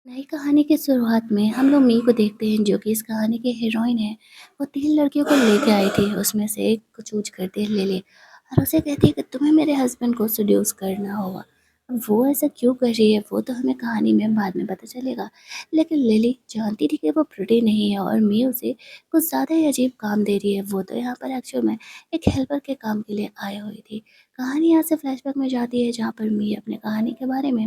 नई कहानी की शुरुआत में हम लोग मी को देखते हैं जो कि इस कहानी की हीरोइन है। वो 3 लड़कियों को लेके आई थी, उसमें से एक को चूज़ करती है लिली और उसे कहती है कि तुम्हें मेरे हस्बैंड को सेड्यूस करना होगा। अब वो ऐसा क्यों कर रही है वो तो हमें कहानी में बाद में पता चलेगा। लेकिन लिली जानती थी कि वो प्रिटी नहीं है और मी उसे कुछ ज़्यादा ही अजीब काम दे रही है। वो तो यहाँ पर एक्चुअल में एक हेल्पर के काम के लिए आई हुई थी। कहानी यहाँ से फ्लैशबैक में जाती है जहाँ पर मी अपनी कहानी के बारे में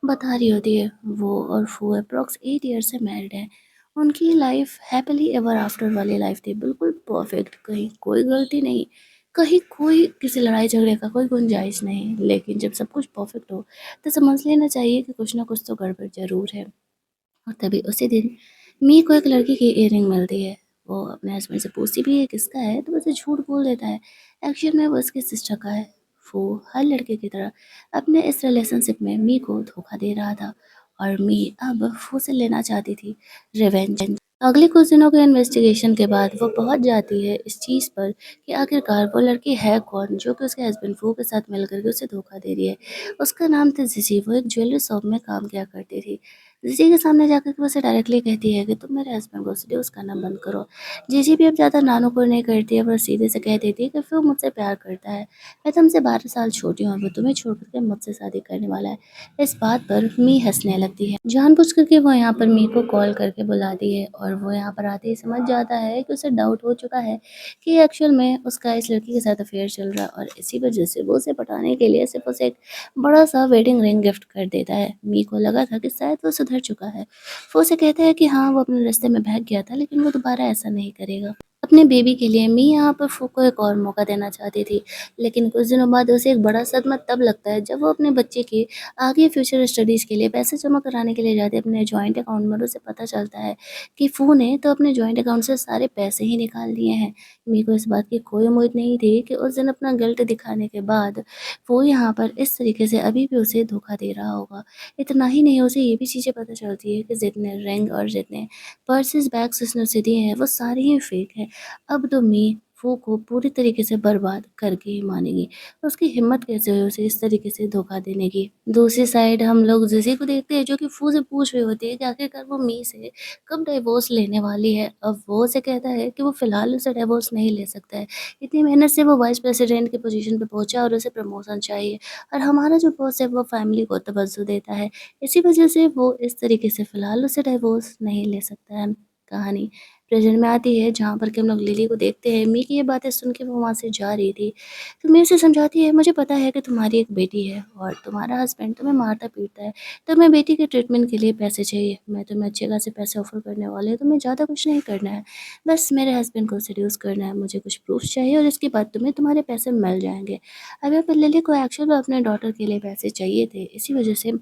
बता रही होती है। वो और वो अप्रॉक्स 8 ईयर से मैरिड हैं। उनकी लाइफ हैप्पीली एवर आफ्टर वाली लाइफ थी, बिल्कुल परफेक्ट, कहीं कोई गलती नहीं, कहीं कोई किसी लड़ाई झगड़े का कोई गुंजाइश नहीं। लेकिन जब सब कुछ परफेक्ट हो तो समझ लेना चाहिए कि कुछ ना कुछ तो गड़बड़ ज़रूर है। और तभी उसी दिन मी को एक लड़की की इयररिंग मिलती है। वो अपने हस्बैंड से पूछती भी है किसका है, तो उसे झूठ बोल देता है। एक्चुअल में वो उसकी सिस्टर का है। वो हर लड़के की तरह अपने इस रिलेशनशिप में मी को धोखा दे रहा था और मी अब वो से लेना चाहती थी रिवेंज। अगले कुछ दिनों के इन्वेस्टिगेशन के बाद वो पहुंच जाती है इस चीज़ पर कि आखिरकार वो लड़की है कौन जो कि उसके हस्बैंड फू के साथ मिलकर के उसे धोखा दे रही है। उसका नाम था जिजी। वो एक ज्वेलरी शॉप में काम किया करती थी। जीजी के सामने जाकर के उसे डायरेक्टली कहती है कि तुम मेरे हस्बैंड को सेड्यूस करना बंद करो। जीजी भी अब ज़्यादा नानुकुर नहीं करती है, वो सीधे से कह देती है कि फिर मुझसे प्यार करता है। मैं तुमसे 12 साल छोटी हूँ और वो तुम्हें छोड़ कर के मुझसे शादी करने वाला है। इस बात पर मी हंसने लगती है। जानबूझ करके वो यहाँ पर मी को कॉल करके बुलाती है और वो यहाँ पर आते ही समझ जाता है कि उसे डाउट हो चुका है कि एक्चुअल में उसका इस लड़की के साथ अफेयर चल रहा है और इसी वजह से वो उसे पटाने के लिए सिर्फ उसे एक बड़ा सा वेडिंग रिंग गिफ्ट कर देता है। मी को लगा था कि शायद वो सुधर चुका है। वो उसे कहता है कि हाँ, वो अपने रास्ते में बहक गया था लेकिन वो दोबारा ऐसा नहीं करेगा। अपने बेबी के लिए मी यहाँ पर फू को एक और मौका देना चाहती थी। लेकिन कुछ दिनों बाद उसे एक बड़ा सदमा तब लगता है जब वो अपने बच्चे की आगे फ्यूचर स्टडीज़ के लिए पैसे जमा कराने के लिए जाते हैं अपने जॉइंट अकाउंट में और उसे पता चलता है कि फू ने तो अपने जॉइंट अकाउंट से सारे पैसे ही निकाल लिए हैं। मी को इस बात की कोई उम्मीद नहीं थी कि उस दिन अपना गिल्ट दिखाने के बाद वो यहाँ पर इस तरीके से अभी भी उसे धोखा दे रहा होगा। इतना ही नहीं, उसे ये भी चीज़ें पता चलती है कि जितने रिंग और जितने पर्सेस बैग्स उसने उसे दिए हैं वो सारे ही फेक हैं। अब तो मी फू को पूरी तरीके से बर्बाद करके ही मानेगी। तो उसकी हिम्मत कैसे हुई उसे इस तरीके से धोखा देने की। दूसरी साइड हम लोग जिसी को देखते हैं जो कि फू से पूछ रही होती है कि आखिरकार वो मी से कब डिवोर्स लेने वाली है। अब वो उसे कहता है कि वो फ़िलहाल उसे डिवोर्स नहीं ले सकता है। इतनी मेहनत से वो वाइस प्रेसिडेंट की पोजीशन पे पहुँचा और उसे प्रमोशन चाहिए और हमारा जो बॉस है वो फैमिली को तवज्जो देता है। इसी वजह से वो इस तरीके से फ़िलहाल उसे डिवोर्स नहीं ले सकता है। कहानी प्रेज़ेंट में आती है जहाँ पर कि हम लोग लिली को देखते हैं। मी की ये बातें सुन के वो वहाँ से जा रही थी। तो मी उसे समझाती है, मुझे पता है कि तुम्हारी एक बेटी है और तुम्हारा हस्बैंड तुम्हें मारता-पीटता है। तुम्हें बेटी के ट्रीटमेंट के लिए पैसे चाहिए। मैं तुम्हें अच्छे खासे पैसे ऑफ़र करने वाली हूँ, तुम्हें ज़्यादा कुछ नहीं करना है। बस मेरे हस्बैंड को सेड्यूस करना है। मुझे कुछ प्रूफ़ चाहिए और इसके बाद तुम्हें तुम्हारे पैसे मिल जाएँगे। अब यहाँ पे लिली को एक्चुअल में अपने डॉटर के लिए पैसे चाहिए थे। इसी वजह से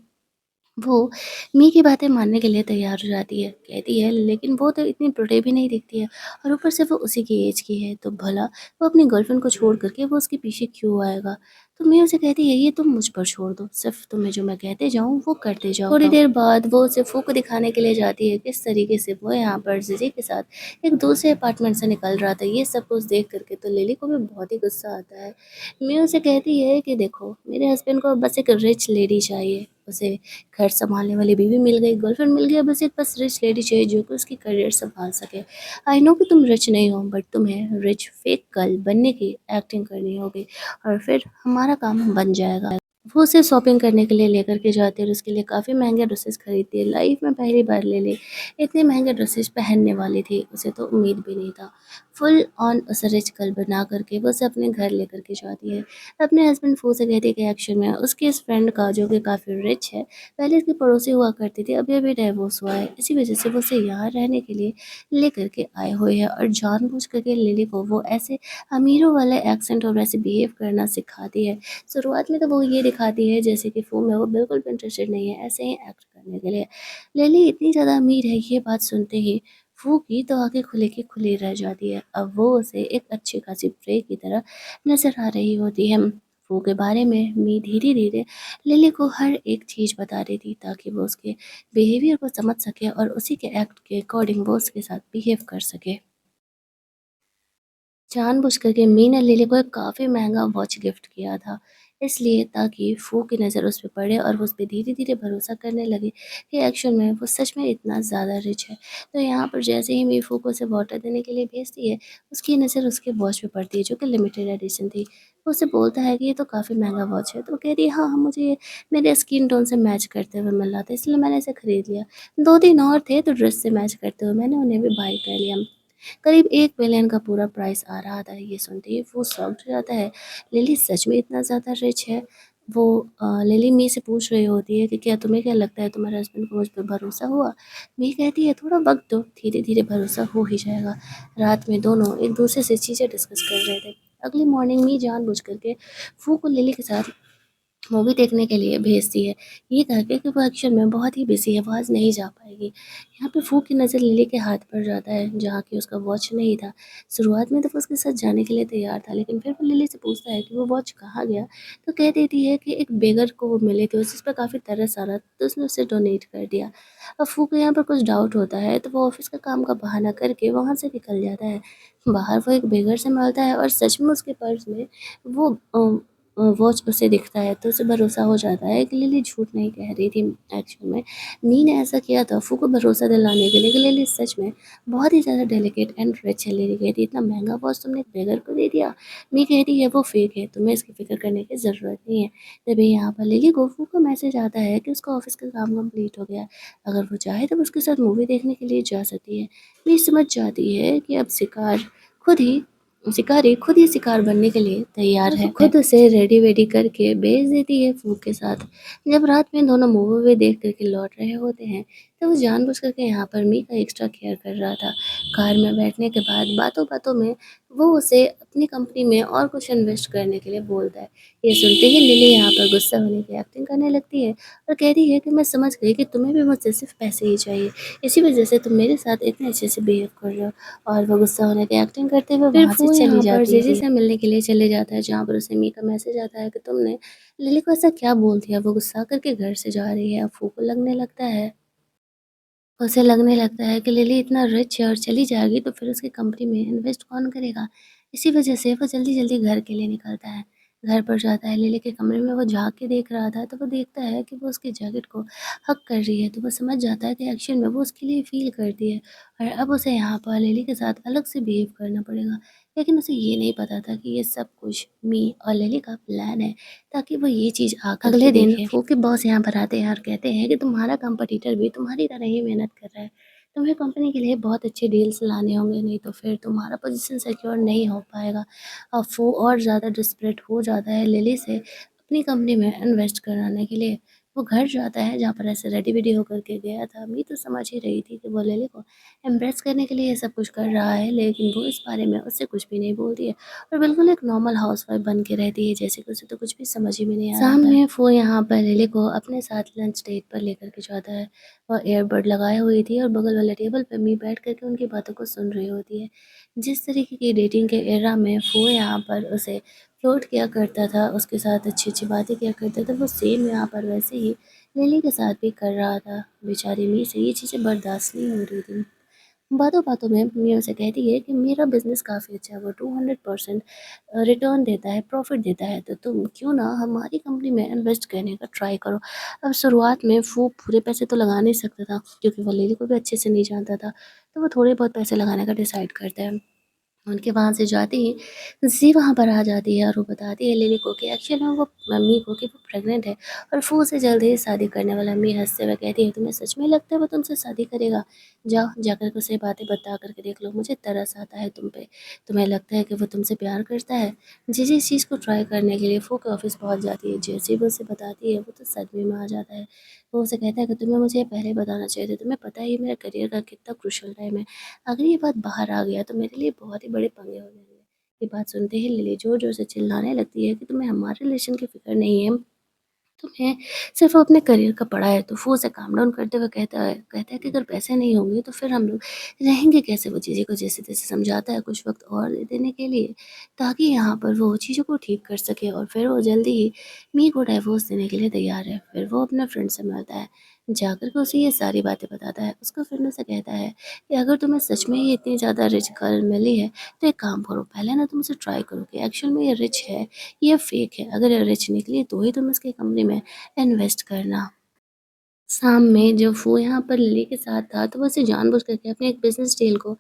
वो मी की बातें मानने के लिए तैयार हो जाती है, कहती है लेकिन वो तो इतनी प्रोटे भी नहीं दिखती है और ऊपर से वो उसी की एज की है, तो भला वो अपनी गर्लफ्रेंड को छोड़ कर के वो उसके पीछे क्यों आएगा? तो मी उसे कहती है ये तुम मुझ पर छोड़ दो, सिर्फ़ तुम्हें जो मैं कहते जाऊँ वो करते जाओ। थोड़ी देर बाद वो उसे फू को दिखाने के लिए जाती है किस तरीके से वो यहाँ पर ज़िज़ी के साथ एक दूसरे अपार्टमेंट से निकल रहा था। ये सब कुछ देख कर के तो लिली को भी बहुत ही गुस्सा आता है। मी उसे कहती है कि देखो मेरे हस्बैंड को बस एक रिच लेडी चाहिए, उसे घर सँभालने वाली बीवी मिल गई, गर्लफ्रेंड मिल गई, अब बस एक बस रिच लेडी चाहिए जो कि उसकी करियर सँभाल सके। आई नो कि तुम रिच नहीं हो बट तुम्हें रिच फेक गर्ल बनने की एक्टिंग करनी होगी और फिर हमारा काम बन जाएगा। वो उसे शॉपिंग करने के लिए लेकर के जाती है और उसके लिए काफ़ी महँगे ड्रेसेस खरीदती है। लाइफ में पहली बार लिली इतने महँगे ड्रेसेस पहनने वाली थी, उसे तो उम्मीद भी नहीं था। फुल ऑन उसे रिच गर्ल बना कर के वो उसे अपने घर लेकर के जाती है। अपने हस्बैंड फू से कहती है कि एक्चुअल में उसकी इस फ्रेंड का जो कि काफ़ी रिच है, पहले इसकी पड़ोसी हुआ करती थी, अभी-अभी डिवोर्स हुआ है। इसी वजह से वो उसे यहाँ रहने के लिए लेकर के आए हुए हैं और जानबूझ कर के लिली को वो ऐसे अमीरों वाले एक्सेंट और वैसे बिहेव करना सिखाती है। शुरुआत में तो वो ये दिखाती है जैसे कि फ़ो में वो बिल्कुल भी इंटरेस्टेड नहीं है, ऐसे ही एक्ट करने के लिए। लिली इतनी ज़्यादा अमीर है ये बात सुनते ही फ़ो की तो आँखें खुली की खुली रह जाती है। अब वो उसे एक अच्छी खासी प्रे की तरह नज़र आ रही होती है। फ़ो के बारे में मी धीरे-धीरे लिली को हर एक चीज़ बता रही थी ताकि वो उसके बिहेवियर को समझ सके और उसी के एक्ट के अकॉर्डिंग वो उसके साथ बिहेव कर सके। जानबूझकर के मी ने लिली को एक काफ़ी महँगा वॉच गिफ्ट किया था। इसलिए ताकि फू की नज़र उस पे पड़े और वो उस पे धीरे-धीरे भरोसा करने लगे कि एक्चुअल में वो सच में इतना ज़्यादा रिच है। तो यहाँ पर जैसे ही मीफू को उसे वाटर देने के लिए भेजती है, उसकी नज़र उसके वॉच पे पड़ती है जो कि लिमिटेड एडिशन थी। वो उससे बोलता है कि ये तो काफ़ी महँगा वॉच है, तो वो कहती है हाँ, हाँ, मुझे ये मेरे स्किन टोन से मैच करते हुए मिल रहा था इसलिए मैंने इसे खरीद लिया। 2-3 और थे तो ड्रेस से मैच करते हुए मैंने उन्हें भी बाय कर लिया। करीब 1 मिलियन का पूरा प्राइस आ रहा था। ये सुनते ही वो शॉक्ड हो जाता है। लिली सच में इतना ज़्यादा रिच है? वो लिली मी से पूछ रही होती है कि क्या तुम्हें क्या लगता है तुम्हारे हस्बैंड को मुझ पे भरोसा हुआ? मी कहती है थोड़ा वक़्त दो, धीरे-धीरे भरोसा हो ही जाएगा। रात में दोनों एक-दूसरे से चीज़ें डिस्कस कर रहे थे। अगली मॉर्निंग मी जानबूझ कर के फू को लिली के साथ मूवी देखने के लिए भेजती है, ये कह के कि वो एक्चुअल में बहुत ही बिज़ी है, वो आज नहीं जा पाएगी। यहाँ पे फू की नज़र लिली के हाथ पर जाता है, जहाँ कि उसका वॉच नहीं था। शुरुआत में तो वो उसके साथ जाने के लिए तैयार था, लेकिन फिर वो लिली से पूछता है कि वो वॉच कहाँ गया? तो कह देती है कि एक बेगर को वो मिले थे, उस पर काफ़ी तरस आ रहा था, तो उसने उसे डोनेट कर दिया। अब फू को यहाँ पर कुछ डाउट होता है, तो वो ऑफ़िस का काम का बहाना करके वहाँ से निकल जाता है। बाहर वो एक बेगर से मिलता है और सच में उसके पर्स में वो वॉच उसे दिखता है तो उसे भरोसा हो जाता है कि लिली झूठ नहीं कह रही थी एक्चुअल में। नी ने ऐसा किया था फू को भरोसा दिलाने के लिए कि लिली सच में बहुत ही ज़्यादा डेलिकेट एंड रिच है। लिली कहती इतना महँगा वॉच तुमने एक बेगर को दे दिया? मी कहती है वो फेक है, तुम्हें इसकी फ़िक्र करने की ज़रूरत नहीं है। तभी यहाँ पर लिली को फू का मैसेज आता है कि उसका ऑफ़िस का काम कंप्लीट हो गया है। अगर वो चाहे तो वो उसके साथ मूवी देखने के लिए जा सकती है। मी समझ जाती है कि अब खुद ही शिकारी खुद ही शिकार बनने के लिए तैयार है। खुद उसे रेडी-वेडी करके भेज देती है फूक के साथ। जब रात में दोनों मूवी देख कर के लौट रहे होते हैं, तो वो जानबूझ कर के यहाँ पर मी का एक्स्ट्रा केयर कर रहा था। कार में बैठने के बाद बातों-बातों में वो उसे अपनी कंपनी में और कुछ इन्वेस्ट करने के लिए बोलता है। ये सुनते ही लिली यहाँ पर गुस्सा होने की एक्टिंग करने लगती है और कहती है कि मैं समझ गई कि तुम्हें भी मुझसे सिर्फ पैसे ही चाहिए। इसी वजह से तुम मेरे साथ इतने अच्छे से बिहेव कर रहे हो। और वो गुस्सा होने की एक्टिंग करते हुए वहाँ से चली जाती है। जीजी से मिलने के लिए चले जाता है, जहाँ पर उसे मी का मैसेज आता है कि तुमने लिली को ऐसा क्या बोल दिया? वो गुस्सा करके घर से जा रही है। अफ़ू को लगने लगता है उसे लगने लगता है कि लिली इतना रिच है और चली जाएगी तो फिर उसकी कंपनी में इन्वेस्ट कौन करेगा? इसी वजह से वो जल्दी-जल्दी घर के लिए निकलता है। घर पर जाता है, लिली के कमरे में वो झाँक के देख रहा था, तो वो देखता है कि वो उसकी जैकेट को हग कर रही है, तो वो समझ जाता है कि एक्चुअल में वो उसके लिए फ़ील करती है और अब उसे यहाँ पर लिली के साथ अलग से बिहेव करना पड़ेगा। लेकिन उसे ये नहीं पता था कि ये सब कुछ मी और लिली का प्लान है, ताकि वो ये चीज़ आकर अगले दिन फू के बॉस यहाँ पर आते हैं और कहते हैं कि तुम्हारा कॉम्पिटिटर भी तुम्हारी तरह ही मेहनत कर रहा है। तुम्हें कंपनी के लिए बहुत अच्छे डील्स लाने होंगे, नहीं तो फिर तुम्हारा पोजीशन सिक्योर नहीं हो पाएगा। अब वो और ज़्यादा डिस्परेट हो जाता है लिली से अपनी कंपनी में इन्वेस्ट कराने के लिए। वो घर जाता है जहाँ पर ऐसे रेडी-वेडी होकर के गया था। मी तो समझ ही रही थी कि वो लिली को इम्प्रेस करने के लिए ये सब कुछ कर रहा है, लेकिन वो इस बारे में उससे कुछ भी नहीं बोलती है। और बिल्कुल एक नॉर्मल हाउसवाइफ बन के रहती है, जैसे कि उसे तो कुछ भी समझ ही में नहीं आ रहा था। शाम में वो यहाँ पर लिली को अपने साथ लंच डेट पर लेकर के जाता है। वो ईयरबड लगाए हुई थी और बगल वाले टेबल पे मी बैठ कर के उनकी बातों को सुन रही होती है। जिस तरीके की डेटिंग के एरा में वो यहाँ पर उसे फ्लर्ट किया करता था, उसके साथ अच्छी-अच्छी बातें किया करता था, वो सेम यहाँ पर वैसे ही लिली के साथ भी कर रहा था। बेचारी मी से ये चीज़ें बर्दाश्त नहीं हो रही थी। बातों-बातों में मी उसे कहती है कि मेरा बिज़नेस काफ़ी अच्छा है, वो 200% रिटर्न देता है, प्रॉफ़िट देता है, तो तुम क्यों ना हमारी कंपनी में इन्वेस्ट करने का ट्राई करो। अब शुरुआत में वो पूरे पैसे तो लगा नहीं सकता था, क्योंकि वो लिली को भी अच्छे से नहीं जानता था, तो वो थोड़े बहुत पैसे लगाने का डिसाइड करता है। उनके वहाँ से जाते ही ज़ी वहाँ पर आ जाती है और वो बताती है लिली को कि एक्चुअल में वो मम्मी को कि वो प्रेग्नेंट है और वो उसे जल्द ही शादी करने वाला। अम्मी हँसते हुए कहती है तुम्हें सच में लगता है वो तुमसे शादी करेगा? जाओ जाकर के उसे बातें बता कर के देख लो, मुझे तरस आता है तुम पे। तुम्हें लगता है कि वो तुमसे प्यार करता है? जी इस चीज़ को ट्राई करने के लिए फू के ऑफ़िस पहुँच जाती है। जैसे ही वो उसे बताती है वो तो सदमे में आ जाता है। वो उसे कहता है कि तुम्हें मुझे ये पहले बताना चाहिए था, तुम्हें पता है ये मेरे करियर का कितना क्रूशियल टाइम है। अगर ये बात बाहर आ गया तो मेरे लिए बहुत ही बड़े पंगे हो जाएँगे। ये बात सुनते ही लिली ज़ोर-ज़ोर से चिल्लाने लगती है कि तुम्हें हमारे रिलेशन की फ़िक्र नहीं है, तुम्हें सिर्फ़ अपने करियर का पड़ा है। तो वो उसे काम डाउन करते हुए कहता है कि अगर पैसे नहीं होंगे तो फिर हम लोग रहेंगे कैसे? वो चीज़ें को जैसे-तैसे समझाता है कुछ वक़्त और दे देने के लिए, ताकि यहाँ पर वो चीज़ों को ठीक कर सके और फिर वो जल्दी ही मी को डाइवोर्स देने के लिए तैयार है। फिर वो अपने फ्रेंड से मिलता है। जाकर के उसे ये सारी बातें बताता है। उसका फ्रेंड उसे कहता है कि अगर तुम्हें सच में ही इतनी ज़्यादा रिच गर्ल मिली है, तो एक काम करो, पहले ना तुम उसे ट्राई करो कि एक्चुअल में ये रिच है या फेक है। अगर ये रिच निकली तो ही तुम इसकी कंपनी में इन्वेस्ट करना। शाम में जब वो यहाँ पर लिली के साथ था, तो वो उसे जानबूझ करके अपने एक बिज़नेस डील को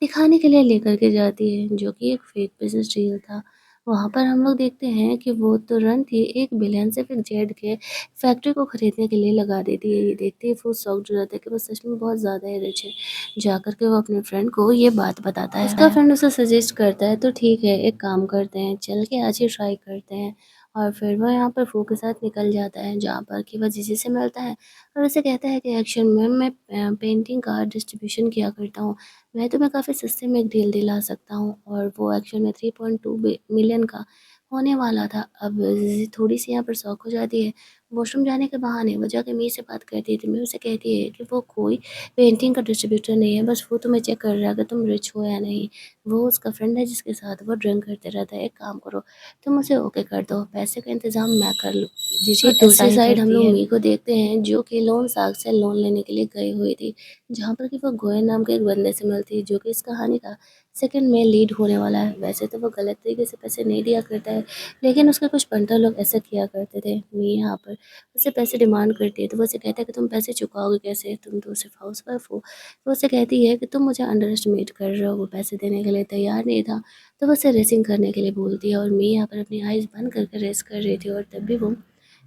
दिखाने के लिए लेकर के जाती है, जो कि एक फेक बिज़नेस डील था। वहाँ पर हम लोग देखते हैं कि वो तुरंत ही 1 बिलियन सिर्फ़ एक जेड के फैक्ट्री को खरीदने के लिए लगा देती है। ये देखते ही वो शॉक्ड हो जाता है कि वो सच में बहुत ज़्यादा ही रिच है। जाकर के वो अपने फ्रेंड को ये बात बताता है। उसका फ्रेंड उसे सजेस्ट करता है, तो ठीक है, एक काम करते हैं, चल के आज ही ट्राई करते हैं। और फिर वो यहाँ पर फू के साथ निकल जाता है, जहाँ पर कि वो जीजी से मिलता है और उसे कहता है कि एक्शन में मैं पेंटिंग का डिस्ट्रीब्यूशन किया करता हूँ। मैं तुम्हें काफ़ी सस्ते में एक डील दिला सकता हूँ। और वो एक्चुअल में 3.2 मिलियन का होने वाला था। अब ज़िज़ी थोड़ी-सी यहाँ पर शॉक हो जाती है। वॉशरूम जाने के बहाने वो जाके मी से बात करती है, तो मी उसे कहती है कि वो कोई पेंटिंग का डिस्ट्रीब्यूटर नहीं है, बस वो तुम्हें चेक कर रहा है कि तुम रिच हो या नहीं। वो उसका फ्रेंड है जिसके साथ वो ड्रिंक करते रहता है। एक काम करो, तुम उसे ओके कर दो, पैसे का इंतज़ाम मैं कर लूँ। जी, दूसरी साइड हम लोग मी को देखते हैं, जो कि लोन शार्क से लोन लेने के लिए गई हुई थी, जहाँ पर कि वो गोयल नाम के एक बंदे से मिलती है, जो कि इस कहानी का सेकंड में लीड होने वाला है। वैसे तो वो गलत तरीके से पैसे नहीं दिया करता है, लेकिन उसके कुछ बंटर लोग ऐसा किया करते थे। मी यहाँ पर उससे पैसे डिमांड करती है, तो वो उसे कहता है कि तुम पैसे चुकाओगे कैसे, तुम तो सिर्फ हाउस वाइफ हो। तो उससे कहती है कि तुम मुझे अंडर एस्टिमेट कर रहे हो, वो पैसे देने के लिए तैयार नहीं था। तो वो उसे रेसिंग करने के लिए बोलती है, और मी यहाँ पर अपनी आइज़ बंद करके रेस कर रही थी, और तब भी वो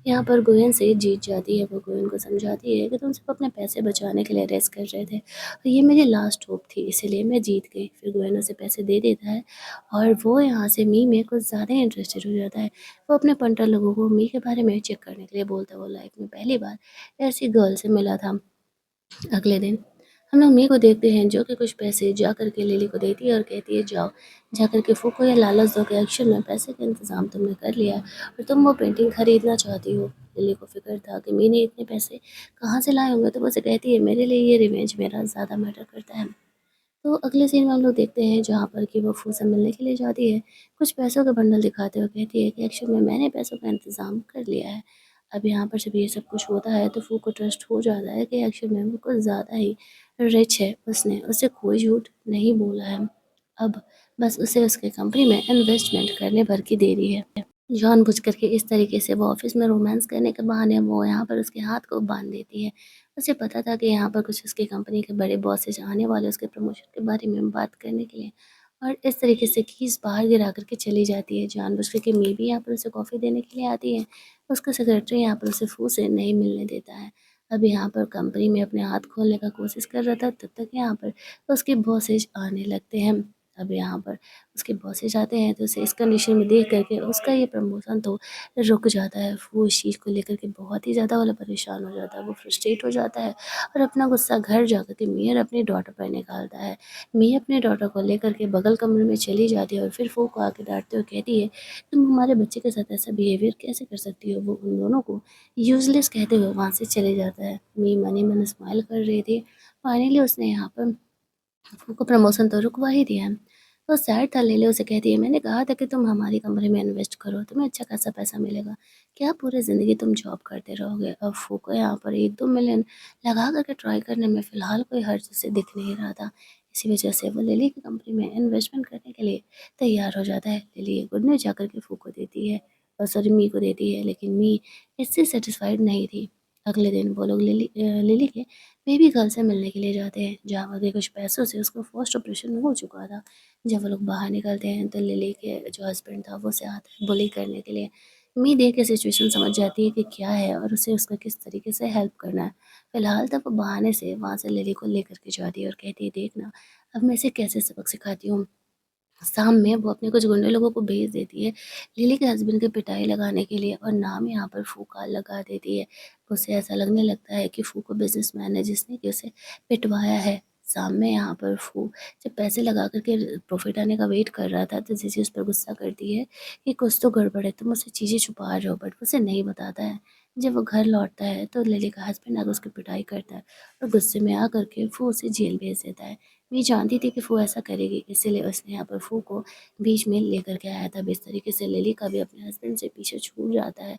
यहाँ पर गुयन से जीत जाती है। वो गुयन को समझाती है कि तुम सिर्फ अपने पैसे बचाने के लिए रेस कर रहे थे, और ये मेरी लास्ट होप थी, इसीलिए मैं जीत गई। फिर गुयन उसे पैसे दे देता है, और वो यहाँ से मी में कुछ ज़्यादा इंटरेस्टेड हो जाता है। वो अपने पंटर लोगों को मी के बारे में चेक करने के लिए बोलता है। वो लाइफ में पहली बार ऐसी गर्ल से मिला था। अगले दिन हम लोग मी को देखते हैं, जो कि कुछ पैसे जा कर के लिली को देती है और कहती है, जाओ जा कर के फू को या लालच दो कि एक्शन में पैसे का इंतज़ाम तुमने कर लिया है और तुम वो पेंटिंग खरीदना चाहती हो। लिली को फ़िक्र था कि मी ने इतने पैसे कहाँ से लाए होंगे, तो वो उसे कहती है, मेरे लिए ये रिवेंज मेरा ज़्यादा मैटर करता है। तो अगले सीन में हम लोग देखते हैं, जहाँ पर कि वो फू से मिलने के लिए जाती है। कुछ पैसों का बंडल दिखाते हुए कहती है कि एक्चुअल में मैंने पैसों का इंतज़ाम कर लिया है। अब यहाँ पर जब ये सब कुछ होता है, तो फू को ट्रस्ट हो जाता है कि एक्चुअल में वो कुछ ज़्यादा ही रिच है। उसने उससे कोई झूठ नहीं बोला है। अब बस उसे उसके कंपनी में इन्वेस्टमेंट करने भर की देरी है। जानबूझकर के इस तरीके से वो ऑफ़िस में रोमांस करने के बहाने वो यहाँ पर उसके हाथ को बाँध देती है। उसे पता था कि यहाँ पर कुछ उसकी कंपनी के बड़े बॉसेस आने वाले उसके प्रमोशन के बारे में बात करने के लिए, और इस तरीके से कीज़ बाहर गिरा कर के चली जाती है। जानबूझ कर के मे भी यहाँ पर उसे कॉफ़ी देने के लिए आती है। उसका सेक्रेटरी यहाँ पर उसे फू से नहीं मिलने देता है। अब यहाँ पर कंपनी में अपने हाथ खोलने का कोशिश कर रहा था, तब तक यहाँ पर उसके बॉसेस आने लगते हैं। अब यहाँ पर उसके बॉसेस आते हैं, तो उसे इस कंडीशन में देख कर के उसका ये प्रमोशन तो रुक जाता है। वो इस चीज़ को लेकर के बहुत ही ज़्यादा वाला परेशान हो जाता है, वो फ्रस्ट्रेट हो जाता है और अपना गुस्सा घर जाकर के मी और अपनी डॉटर पर निकालता है। मी अपने डॉटर को लेकर के बगल कमरे में चली जाती है और फिर फू को आके डाँटते हुए कहती है, तुम हमारे बच्चे के साथ ऐसा बिहेवियर कैसे कर सकती हो? वो उन दोनों को यूज़लेस कहते हुए वहाँ से चले जाता है। मी मन ही मन स्माइल कर रही थी। फाइनली उसने यहाँ पर फू को प्रमोशन तो रुकवा ही दिया है। तो सैड था, लेले उसे कहती है, मैंने कहा था कि तुम हमारी कंपनी में इन्वेस्ट करो, तुम्हें अच्छा खासा पैसा मिलेगा। क्या पूरी ज़िंदगी तुम जॉब करते रहोगे? अब फू को यहाँ पर 1-2 मिलियन लगा कर के ट्राई करने में फ़िलहाल कोई हर्ज उसे दिख नहीं रहा था। इसी वजह से वो लिली की कंपनी में इन्वेस्टमेंट करने के लिए तैयार हो जाता है। लिली ये गुड न्यूज़ जाकर के फू को देती है, सॉरी मी को देती है, लेकिन मी इससे सैटिस्फाइड नहीं थी। अगले दिन वो लोग लिली के बेबी गर्ल से मिलने के लिए जाते हैं, जहाँ पर के कुछ पैसों से उसका फर्स्ट ऑपरेशन हो चुका था। जब वो लोग बाहर निकलते हैं, तो लिली के जो हस्बैंड था वो उसे आता है बुली करने के लिए। मी देख के सिचुएशन समझ जाती है कि क्या है और उसे उसका किस तरीके से हेल्प करना है। फिलहाल तब वो बहाने से वहाँ से लिली को लेकर के जाती है और कहती है, देखना अब मैं इसे कैसे सबक सिखाती हूँ। शाम में वो अपने कुछ गुंडे लोगों को भेज देती है लिली के हस्बैंड की पिटाई लगाने के लिए, और नाम यहाँ पर फूका लगा देती है। उसे ऐसा लगने लगता है कि फू को बिजनेसमैन है जिसने कि उसे पिटवाया है। शाम में यहाँ पर फू जब पैसे लगा कर के प्रॉफिट आने का वेट कर रहा था, तो जीजी उस पर गुस्सा करती है कि कुछ तो गड़बड़ है, तुम उससे चीज़ें छुपा रहे हो, बट उसे नहीं बताता है। जब वो घर लौटता है, तो लिली का हस्बैंड आकर उसकी पिटाई करता है और गुस्से में आकर के फू उसे जेल भेज देता है। मैं जानती थी कि फू ऐसा करेगी, इसीलिए उसने यहाँ पर फू को बीच में लेकर के आया था। इस तरीके से लिली का भी अपने हस्बैंड से पीछे छूट जाता है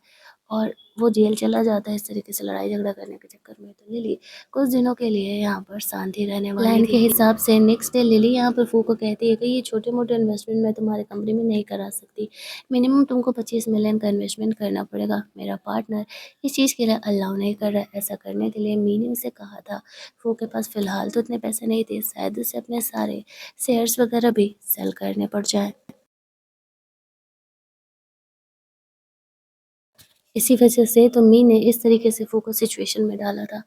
और वो जेल चला जाता है इस तरीके से लड़ाई झगड़ा करने के चक्कर में। तो लिली कुछ दिनों के लिए यहाँ पर शांति रहने वाली प्लान के हिसाब से नेक्स्ट डे लिली यहाँ पर फू को कहती है कि ये छोटे-मोटे इन्वेस्टमेंट मैं तुम्हारे कंपनी में नहीं करा सकती। मिनिमम तुमको 25 मिलियन का इन्वेस्टमेंट करना पड़ेगा। मेरा पार्टनर इस चीज़ के लिए अलाउ नहीं कर रहा है। ऐसा करने के लिए मीनिंग से कहा था। फू के पास फ़िलहाल तो इतने पैसे नहीं थे, शायद उसे अपने सारे शेयर्स वगैरह भी सेल करने पड़ जाएँ। इसी वजह से तो मी ने इस तरीके से फू को सिचुएशन में डाला था।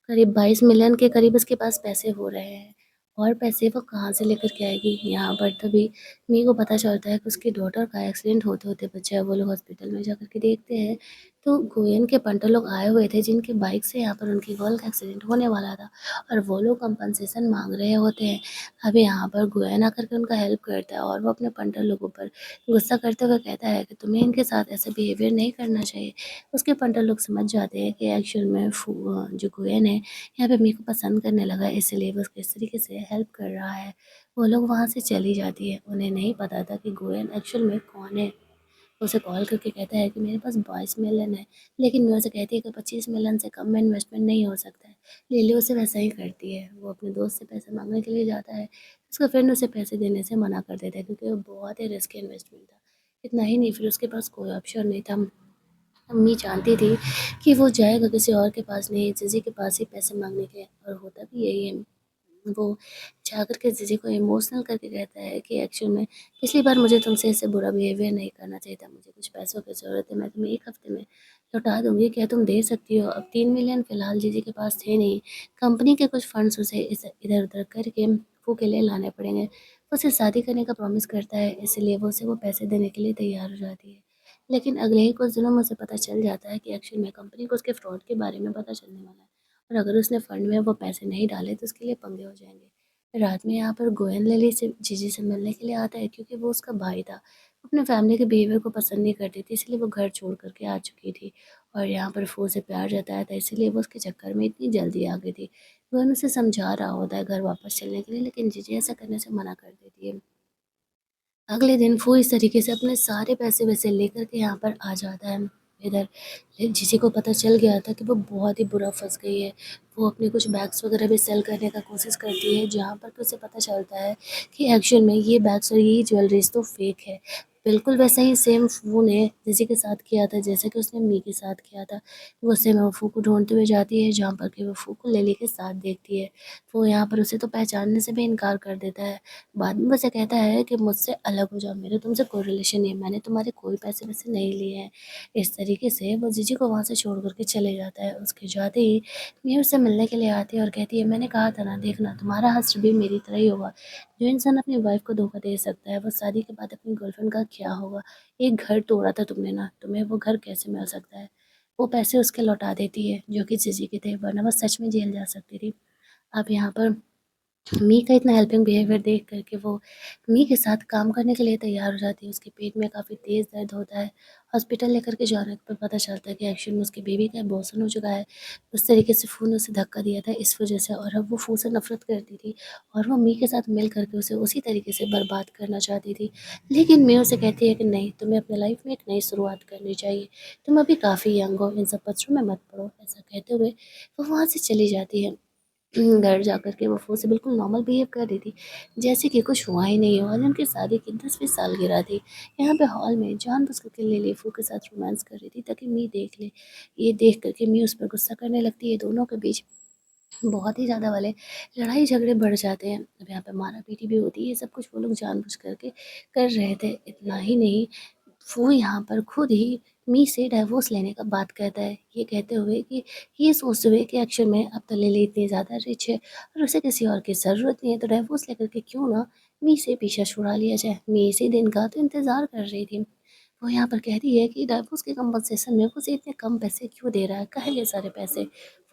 करीब 22 मिलियन के करीब उसके पास पैसे हो रहे हैं और पैसे वो कहाँ से लेकर के आएगी। यहाँ पर तभी मी को पता चलता है कि उसकी डॉटर का एक्सीडेंट होते-होते बचा है। वो लोग हॉस्पिटल में जाकर के देखते हैं तो गोयन के पंटर लोग आए हुए थे जिनकी बाइक से यहाँ पर उनकी गर्ल का एक्सीडेंट होने वाला था और वो लोग कंपनसेशन माँग रहे होते हैं। अब यहाँ पर गोयन आकर के उनका हेल्प करता है और वो अपने पंटर लोगों पर गुस्सा करते हुए कहता है कि तुम्हें इनके साथ ऐसा बिहेवियर नहीं करना चाहिए। उसके पंटर लोग समझ जाते हैं कि एक्चुअल में जो गोयन है यहाँ पे मेरे को पसंद करने लगा इसलिए वो किस तरीके से हेल्प कर रहा है। वो लोग वहाँ से चली जाती है। उन्हें नहीं पता था कि गोयन एक्चुअल में कौन है। उसे कॉल करके कहता है कि मेरे पास 22 मिलियन है, लेकिन मैं उसे कहती है कि 25 मिलियन से कम में इन्वेस्टमेंट नहीं हो सकता है। लिली उसे वैसा ही करती है। वो अपने दोस्त से पैसे माँगने के लिए जाता है। उसका फ्रेंड उसे पैसे देने से मना कर देता है क्योंकि वो बहुत ही रिस्की इन्वेस्टमेंट था। इतना ही नहीं फिर उसके पास कोई ऑप्शन नहीं था। अम्मी जानती थी कि वो जाएगा किसी और के पास नहीं, जीजी के पास ही पैसे माँगने के और होता भी यही है। वो जाकर के जीजी को इमोशनल करके कहता है कि एक्चुअल में पिछली बार मुझे तुमसे ऐसे बुरा बिहेवियर नहीं करना चाहिए था। मुझे कुछ पैसों की ज़रूरत है, मैं तुम्हें 1 हफ़्ते में लौटा दूँगी, क्या तुम दे सकती हो? अब 3 मिलियन फ़िलहाल जीजी के पास थे नहीं, कंपनी के कुछ फंड्स उसे इस इधर-उधर करके फूफू के लिए लाने पड़ेंगे। वो उसे शादी करने का प्रॉमिस करता है, इसलिए वो उसे वो पैसे देने के लिए तैयार हो जाती है। लेकिन अगले ही कुछ दिनों में उसे पता चल जाता है कि एक्चुअल में कंपनी को उसके फ्रॉड के बारे में पता चलने वाला है और अगर उसने फंड में वो पैसे नहीं डाले तो उसके लिए पंगे हो जाएंगे। रात में यहाँ पर गोयन लिली से जीजी से मिलने के लिए आता है क्योंकि वो उसका भाई था। वो अपने फैमिली के बिहेवियर को पसंद नहीं करती थी इसलिए वो घर छोड़ करके आ चुकी थी और यहाँ पर फू से प्यार जताया था इसीलिए वो उसके चक्कर में इतनी जल्दी आ गई थी। गोयन उसे समझा रहा होता है घर वापस चलने के लिए लेकिन जीजी ऐसा करने से मना कर देती है। अगले दिन वो इस तरीके से अपने सारे पैसे-वैसे लेकर के यहाँ पर आ जाता है इधर। जीजी को पता चल गया था कि वो बहुत ही बुरा फँस गई है। वो अपने कुछ बैग्स वगैरह भी सेल करने का कोशिश करती है जहाँ पर कि उसे पता चलता है कि एक्चुअल में ये बैग्स और ये ज्वेलरीज़ तो फ़ेक है। बिल्कुल वैसा ही सेम फू ने जीजी के साथ किया था जैसा कि उसने मी के साथ किया था। गुस्से में वो फू को ढूँढते हुए जाती है जहाँ पर कि वो फू को लिली के साथ देखती है। वो यहाँ पर उसे तो पहचानने से भी इनकार कर देता है। बाद में मुझसे कहता है कि मुझसे अलग हो जाओ, मेरा तुमसे कोई रिलेशन नहीं है, मैंने तुम्हारे कोई पैसे-वैसे नहीं लिए हैं। इस तरीके से वो जीजी को वहाँ से छोड़ कर के चले जाता है। उसके जाते ही मीम उससे मिलने के लिए आती है और कहती है, मैंने कहा था ना देखना तुम्हारा हश्र भी मेरी तरह ही होगा। जो इंसान अपनी वाइफ़ को धोखा दे सकता है, वो शादी के बाद अपनी गर्लफ्रेंड का क्या होगा? एक घर तोड़ा था तुमने ना, तुम्हें वो घर कैसे मिल सकता है? वो पैसे उसके लौटा देती है, जो कि जीजी के थे, वरना वो सच में जेल जा सकती थी। अब यहाँ पर मी का इतना हेल्पिंग बिहेवियर देख कर के वो मी के साथ काम करने के लिए तैयार हो जाती है। उसके पेट में काफ़ी तेज़ दर्द होता है। हॉस्पिटल लेकर के जाने पर पता चलता है कि एक्चुअल में उसके बेबी का अबॉर्शन हो चुका है। उस तरीके से फ़ू ने उसे धक्का दिया था इस वज़ह से और अब वो फ़ू से नफ़रत करती थी और वो मी के साथ मिल कर के उसे उसी तरीके से बर्बाद करना चाहती थी। लेकिन मी उसे कहती है कि नहीं, तुम्हें अपनी लाइफ़ में एक नई शुरुआत करनी चाहिए। तुम अभी काफ़ी यंग हो, इन सब पत्थरों में मत पड़ो। ऐसा कहते हुए वो वहाँ से चली जाती है। घर जाकर के वो फ़ोन से बिल्कुल नॉर्मल बिहेव कर रही थी, जैसे कि कुछ हुआ ही नहीं हो और उनकी शादी की 10वीं सालगिरह थी। यहाँ पे हॉल में जानबूझ करके लिली फ़ू के साथ रोमांस कर रही थी ताकि मी देख ले। ये देख कर के मी उस पर गुस्सा करने लगती है, दोनों के बीच बहुत ही ज़्यादा वाले लड़ाई झगड़े बढ़ जाते हैं। अब यहाँ पे मारा-पीटी भी होती है, ये सब कुछ वो लोग जानबूझ करके कर रहे थे। इतना ही नहीं, वो यहाँ पर खुद ही मी से डाइवोर्स लेने का बात कहता है, ये कहते हुए कि ये सोचते हुए कि एक्चुअल में अब तो लिली इतनी ज़्यादा रिच है और उसे किसी और की ज़रूरत नहीं है, तो डाइवोर्स लेकर के क्यों ना मी से पीछा छुड़ा लिया जाए। मी इसी दिन का तो इंतज़ार कर रही थी। वो यहाँ पर कह रही है कि डाइवोर्स के कंपनसेशन में वो उसे इतने कम पैसे क्यों दे रहा है, काहे ये सारे पैसे?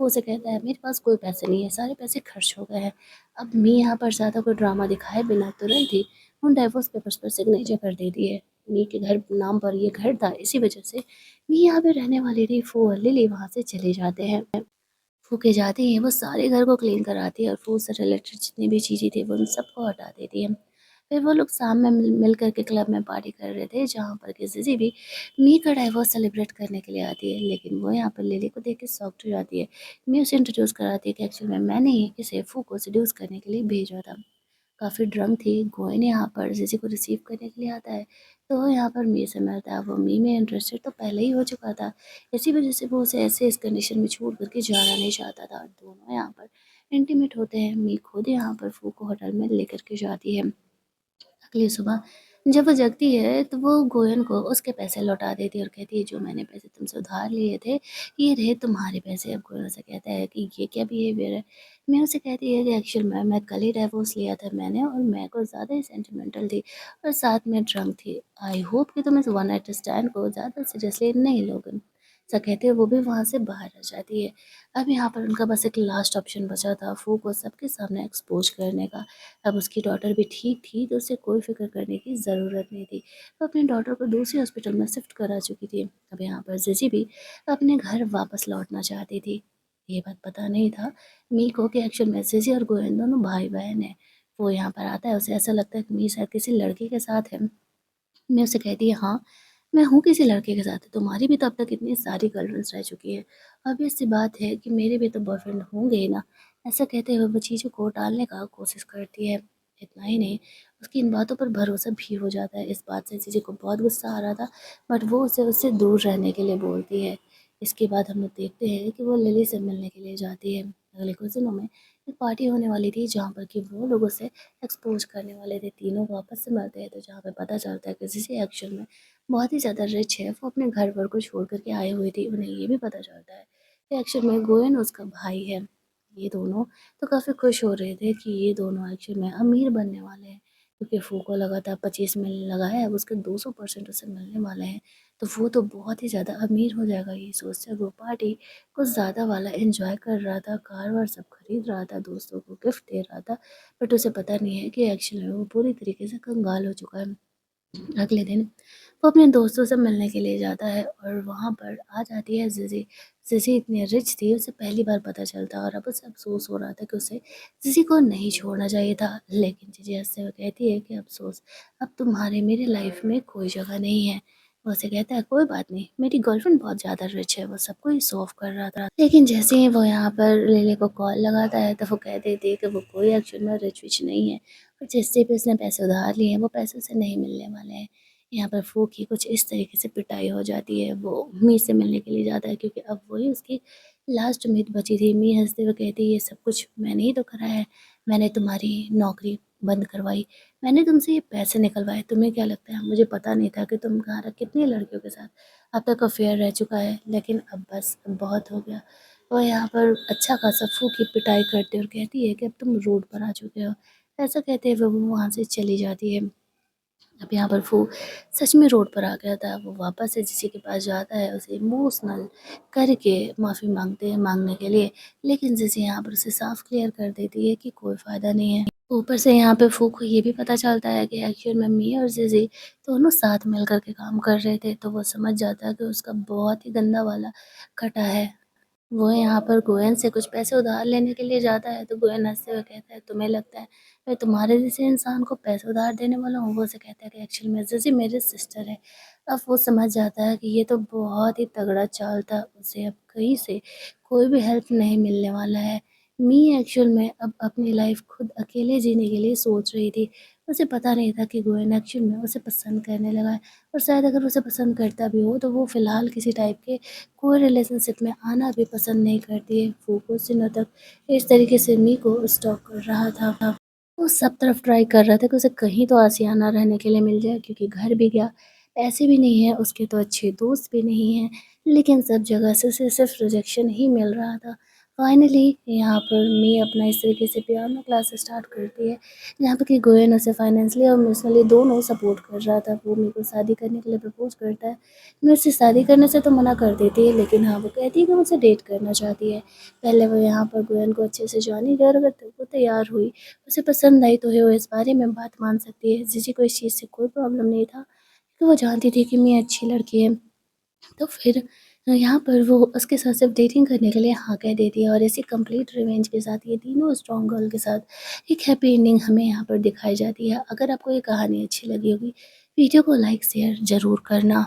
वो उसे कहता है मेरे पास कोई पैसे नहीं है, सारे पैसे खर्च हो गए हैं। अब मी यहाँ पर ज़्यादा कोई ड्रामा दिखाए बिना तुरंत ही उन डाइवोर्स पेपर्स पर सिग्नेचर कर देती है। मी के घर नाम पर ये घर था, इसी वजह से मी यहाँ पे रहने वाली थी। फू और लिली वहाँ से चले जाते हैं। फू के जाते ही वो सारे घर को क्लीन कराती है और फू से रिलेटेड जितनी भी चीज़ें थी वो उन सबको हटा देती है। फिर वो लोग शाम में मिल कर के क्लब में पार्टी कर रहे थे, जहाँ पर कि ज़िज़ी भी मी का डाइवोर्स सेलिब्रेट करने के लिए आती है। लेकिन वो यहाँ पर लिली को देख के शॉक्ड हो जाती है। मी उसे इंट्रोड्यूस कराती है कि एक्चुअल में मैंने ही इसे फू को सेड्यूस करने के लिए भेजा था। काफ़ी ड्रंक थी, गोयन यहाँ पर ज़िज़ी को रिसीव करने के लिए आता है, तो वो यहाँ पर मी से मिलता है। वो मी में इंटरेस्टेड तो पहले ही हो चुका था, इसी वजह से वो उसे ऐसे इस कंडीशन में छोड़ कर के जाना नहीं चाहता था। दोनों यहाँ पर इंटीमेट होते हैं। मी खुद यहाँ पर फू को होटल में लेकर के जाती है। अगली सुबह जब वो जगती है तो वो गोयन को उसके पैसे लौटा देती है और कहती है, जो मैंने पैसे तुमसे उधार लिए थे ये रहे तुम्हारे पैसे। अब गोयन उसे कहता है कि ये क्या बिहेवियर है। मैं उसे कहती है कि एक्चुअल में मैं कल ही डाइवोर्स लिया था मैंने, और मैं कुछ ज़्यादा ही सेंटिमेंटल थी और साथ में ड्रंक थी। आई होप कि तुम इस वन नाइट स्टैंड को ज़्यादा सीरियसली नहीं लोगे। ऐसा कहते हुए वो भी वहाँ से बाहर आ जाती है। अब यहाँ पर उनका बस एक लास्ट ऑप्शन बचा था, फू को सबके सामने एक्सपोज करने का। अब उसकी डॉटर भी ठीक थी, तो उसे कोई फ़िक्र करने की ज़रूरत नहीं थी। वो अपनी डॉटर को दूसरे हॉस्पिटल में शिफ्ट करा चुकी थी। अब यहाँ पर ज़िज़ी भी अपने घर वापस लौटना चाहती थी। ये बात पता नहीं था मी को कि एक्चुअल में ज़िज़ी और गोविंद दोनों भाई-बहन हैं। वो यहाँ पर आता है, उसे ऐसा लगता है कि मी शायद किसी लड़के के साथ है। मैं उसे कहती है, हाँ, मैं हूँ किसी लड़के के साथ, तुम्हारी भी तो अब तक इतनी सारी गर्लफ्रेंड्स रह चुकी है। ऑब्वियस सी बात है कि मेरे भी तो बॉयफ्रेंड होंगे ही ना। ऐसा कहते हुए वो चीज़ों को टालने का कोशिश करती है। इतना ही नहीं, उसकी इन बातों पर भरोसा भी हो जाता है। इस बात से जीजी को बहुत गुस्सा आ रहा था, बट वो उसे उससे दूर रहने के लिए बोलती है। इसके बाद हम लोग देखते हैं कि वो लिली से मिलने के लिए जाती है। अगले कुछ दिनों में एक पार्टी होने वाली थी, जहाँ पर कि वो लोग उसे एक्सपोज़ करने वाले थे। तीनों वापस से मिलते हैं, तो जहाँ पे पता चलता है कि किसी एक्चुअल में बहुत ही ज़्यादा रिच है। वो अपने घर-वर को छोड़ कर के आए हुए थे। उन्हें ये भी पता चलता है कि एक्चुअल में गोयन उसका भाई है। ये दोनों तो काफ़ी खुश हो रहे थे कि ये दोनों एक्चुअल में अमीर बनने वाले हैं, क्योंकि फू को लगा था 25 मिलने लगा है, अब उसके 200% उसे मिलने वाले हैं, तो वो तो बहुत ही ज़्यादा अमीर हो जाएगा। ये सोच वो पार्टी कुछ ज़्यादा वाला एन्जॉय कर रहा था, कार-वार सब खरीद रहा था, दोस्तों को गिफ्ट दे रहा था, बट उसे पता नहीं है कि एक्चुअल में वो पूरी तरीके से कंगाल हो चुका है। अगले दिन वो अपने दोस्तों से मिलने के लिए जाता है और वहाँ पर आ जाती है ज़िज़ी। ज़िज़ी इतनी रिच थी, उसे पहली बार पता चलता और अब उसे अफ़सोस हो रहा था कि उसे ज़िज़ी को नहीं छोड़ना चाहिए था। लेकिन ज़िज़ी हँसते हुए कहती है कि अफ़सोस, अब तुम्हारे मेरी लाइफ़ में कोई जगह नहीं है। वो उसे कहता है, कोई बात नहीं, मेरी गर्लफ्रेंड बहुत ज़्यादा रिच है। वो सबको ही शो ऑफ कर रहा था। लेकिन जैसे ही वो यहाँ पर लिली को कॉल लगाता है, तो वो कह देती है कि वो कोई एक्चुअल में रिच-विच नहीं है, और जिससे भी उसने पैसे उधार लिए हैं, वो पैसे उसे नहीं मिलने वाले हैं। यहाँ पर फू की कुछ इस तरीके से पिटाई हो जाती है। वो मी से मिलने के लिए जाता है, क्योंकि अब वही उसकी लास्ट उम्मीद बची थी। मी हँसते हुए कहती है, ये सब कुछ मैंने ही तो कराया है। मैंने तुम्हारी नौकरी बंद करवाई, मैंने तुमसे ये पैसे निकलवाए। तुम्हें क्या लगता है मुझे पता नहीं था कि तुम्हारा कितनी लड़कियों के साथ अब तक अफ़ेयर रह चुका है? लेकिन अब बस, अब बहुत हो गया। वो यहाँ पर अच्छा खासा फू की पिटाई करती है और कहती है कि अब तुम रोड पर आ चुके हो। ऐसा कहते हुए वो वहाँ से चली जाती है। अब यहाँ पर वो सच में रोड पर आ गया था। वो वापस से जिसी के पास जाता है, उसे इमोशनल करके माफ़ी माँगने के लिए, लेकिन जिसी यहाँ पर उसे साफ क्लियर कर देती है कि कोई फ़ायदा नहीं है। ऊपर से यहाँ पे फू को ये भी पता चलता है कि एक्चुअल में मी और ज़िज़ी दोनों साथ मिल कर के काम कर रहे थे, तो वो समझ जाता है कि उसका बहुत ही गंदा वाला खटा है। वो यहाँ पर गोयन से कुछ पैसे उधार लेने के लिए जाता है, तो गोयन हँसते हुए कहता है, तुम्हें लगता है मैं तुम्हारे जैसे इंसान को पैसे उधार देने वाला हूँ? वो उसे कहता है कि एक्चुअली में ज़िज़ी मेरी सिस्टर है। अब वो समझ जाता है कि ये तो बहुत ही तगड़ा चाल था, उसे अब कहीं से कोई भी हेल्प नहीं मिलने वाला है। मी एक्चुअल में अब अपनी लाइफ़ खुद अकेले जीने के लिए सोच रही थी। उसे पता नहीं था कि गोयन एक्चुअल में उसे पसंद करने लगा है, और शायद अगर उसे पसंद करता भी हो, तो वो फ़िलहाल किसी टाइप के कोई रिलेशनशिप में आना भी पसंद नहीं करती है। वो कुछ दिनों तक इस तरीके से मी को स्टॉक कर रहा था। वो सब तरफ ट्राई कर रहा था कि उसे कहीं तो आशियाना रहने के लिए मिल जाए, क्योंकि घर भी गया, पैसे भी नहीं है, उसके तो अच्छे दोस्त भी नहीं हैं, लेकिन सब जगह से उसे सिर्फ रिजेक्शन ही मिल रहा था। फाइनली यहाँ पर मी अपना इस तरीके से पियानो क्लास स्टार्ट करती है, जहाँ पे कि गोयन उसे फाइनेंशियली और इमोशनली दोनों सपोर्ट कर रहा था। वो मी को शादी करने के लिए प्रपोज़ करता है। मैं उससे शादी करने से तो मना कर देती है, लेकिन हाँ, वो कहती है कि मुझसे डेट करना चाहती है। पहले वो यहाँ पर गोयन को अच्छे से जान ही गया, और अगर वो तैयार हुई, उसे पसंद आई, तो वो इस बारे में बात मान सकती है। जीजी को इस चीज़ से कोई प्रॉब्लम नहीं था, क्योंकि वो जानती थी कि मैं अच्छी लड़की है। तो फिर यहाँ पर वो उसके साथ सिर्फ डेटिंग करने के लिए हाँ कह देती है और इसी कंप्लीट रिवेंज के साथ ये तीनों स्ट्रॉन्ग गर्ल के साथ एक हैप्पी एंडिंग हमें यहाँ पर दिखाई जाती है। अगर आपको ये कहानी अच्छी लगी होगी, वीडियो को लाइक शेयर ज़रूर करना।